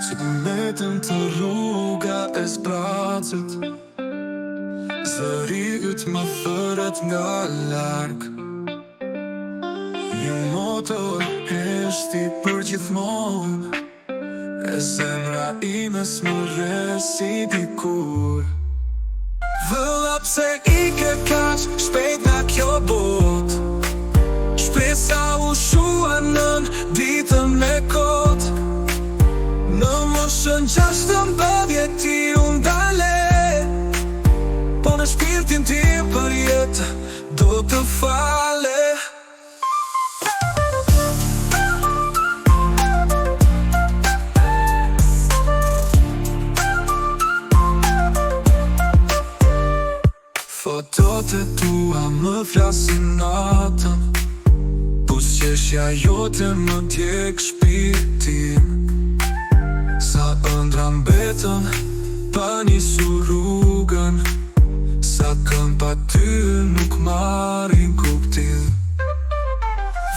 që të metëm të rruga e zbracet. Zëri yt më thërët nga larg. Një motor heshti për gjithmonë, e zemra ime s'më resi dikur. Vëlla pse ike kaq shpejt nga kjo bot, shpresa u shua nën ditën me kot. Në moshën 16 ti unë dale, po në shpirtin tim për jetë do të fale. Fotot e tua më flasin natën, pusqeshja jote më djeg shpirtin. Sa ëndra mbetën pa nisur rrugën, sa kën pa ty nuk marrin kuptim.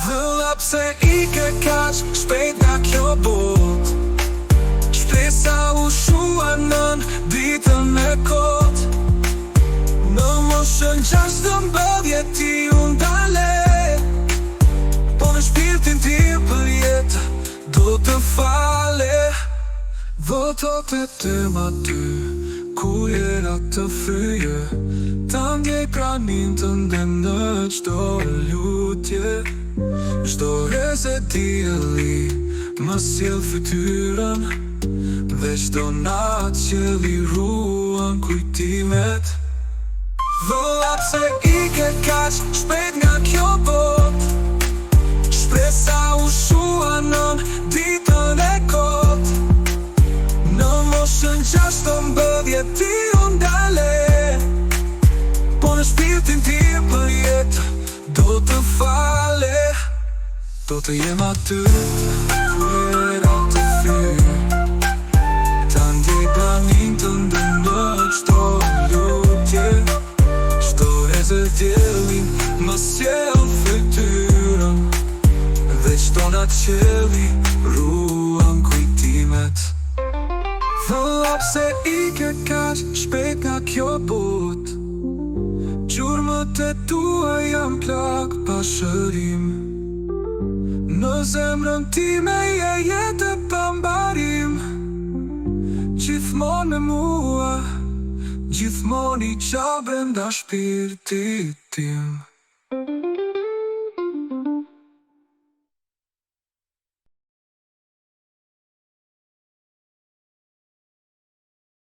Vëlla pse ike kaq shpejt nga kjo bot, shpresa u shua nën ditën me kot. Në moshën 16 ti unë dale, po në shpirtin tim për jetë do të fale. Votot e të ma ty, ku jera të fryje, ta ndjej pranin të ndem në qdo lutje. Qdo reze dielli më sjell fytyrën, dhe qdo natë qelli ruan kujtimet. Vëlla pse ike kaq shpejt nga kjo bot, shpresa u shua nën ditën e kot. Në moshën 16 ti unë dale, po në shpirtin tim për jetë do të fale. Do të jem aty ku era të fryje, ta ndjej pranin të ndem në qdo lutje. Qdo reze diellin më sjell fytyrën, dhe qdo natë qelli ruan kujtimet. Vëlla pse ike kaq shpejt nga kjo bot, gjurmët e tua jam plak pa shërim. Në zemrën time je jetë pa mbarim, gjithmonë me mua, gjithmonë i qabe nda shpirtit tim.